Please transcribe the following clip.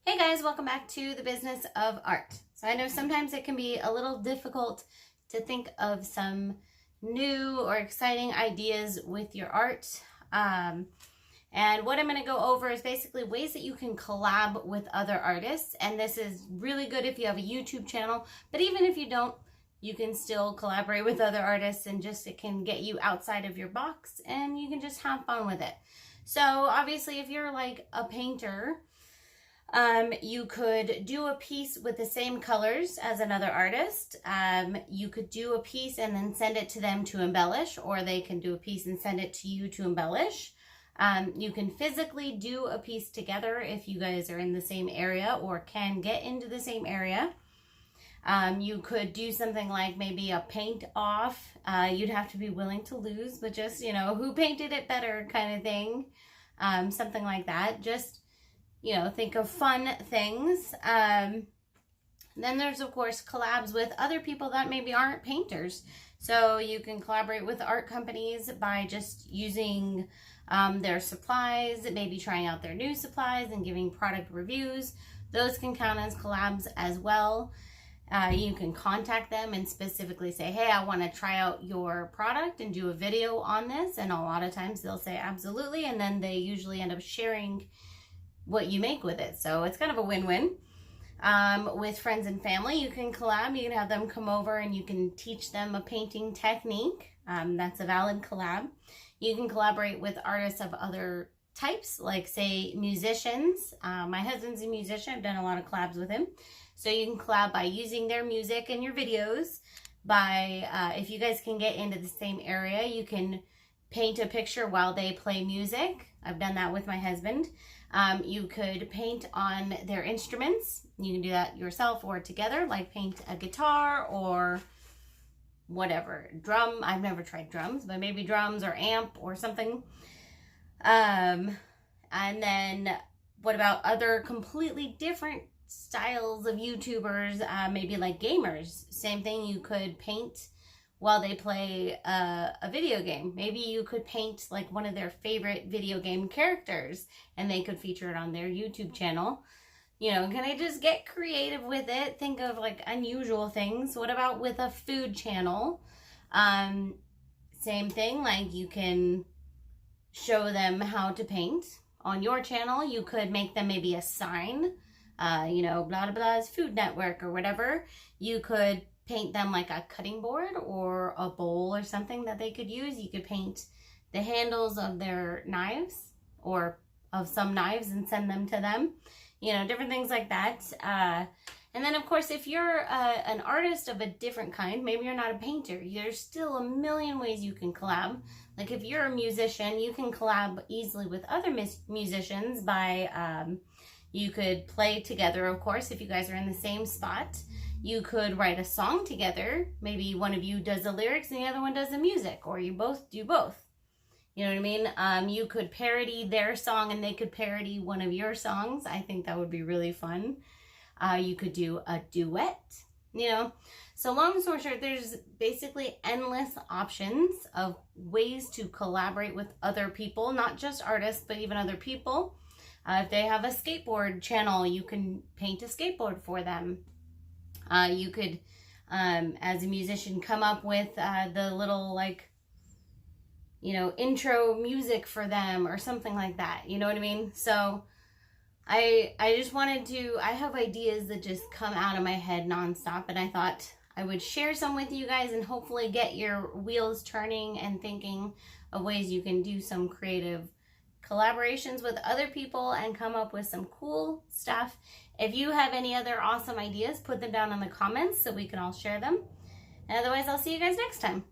Hey guys, welcome back to the business of art. So I know sometimes it can be a little difficult to think of some new or exciting ideas with your art. And what I'm going to go over is basically ways that you can collab with other artists. And this is really good if you have a YouTube channel, but even if you don't, you can still collaborate with other artists and just it can get you outside of your box and you can just have fun with it. So obviously if you're like a painter, you could do a piece with the same colors as another artist. You could do a piece and then send it to them to embellish, or they can do a piece and send it to you to embellish. You can physically do a piece together if you guys are in the same area or can get into the same area. You could do something like maybe a paint off. You'd have to be willing to lose, but just, who painted it better kind of thing. Something like that. Just think of fun things. Then there's, of course, collabs with other people that maybe aren't painters. So you can collaborate with art companies by just using their supplies, maybe trying out their new supplies and giving product reviews. Those can count as collabs as well. You can contact them and specifically say, hey, I want to try out your product and do a video on this. And a lot of times they'll say absolutely. And then they usually end up sharing what you make with it. So it's kind of a win-win. With friends and family, you can collab. You can have them come over and you can teach them a painting technique. That's a valid collab. You can collaborate with artists of other types, like say musicians. My husband's a musician. I've done a lot of collabs with him. So you can collab by using their music in your videos. If you guys can get into the same area, you can paint a picture while they play music. I've done that with my husband. You could paint on their instruments. You can do that yourself or together, like paint a guitar or whatever. Drum, I've never tried drums, but maybe drums or amp or something. And then what about other completely different styles of YouTubers, maybe like gamers? Same thing, you could paint while they play a video game. Maybe you could paint like one of their favorite video game characters and they could feature it on their YouTube channel. Can I just get creative with it? Think of like unusual things. What about with a food channel? Same thing, like you can show them how to paint. On your channel, you could make them maybe a sign, blah, blah, blah's Food Network or whatever. You could paint them like a cutting board or a bowl or something that they could use. You could paint the handles of their knives or of some knives and send them to them. Different things like that. And then, of course, if you're an artist of a different kind, maybe you're not a painter, there's still a million ways you can collab. Like if you're a musician, you can collab easily with other musicians by, you could play together, of course, if you guys are in the same spot. You could write a song together. Maybe one of you does the lyrics and the other one does the music, or you both do both. You know what I mean? You could parody their song and they could parody one of your songs. I think that would be really fun. You could do a duet, So long story short, there's basically endless options of ways to collaborate with other people, not just artists, but even other people. If they have a skateboard channel, you can paint a skateboard for them. You could, as a musician, come up with the little, intro music for them or something like that. You know what I mean? So I just wanted to, I have ideas that just come out of my head nonstop, and I thought I would share some with you guys and hopefully get your wheels turning and thinking of ways you can do some creative collaborations with other people and come up with some cool stuff. If you have any other awesome ideas, put them down in the comments so we can all share them. And otherwise, I'll see you guys next time.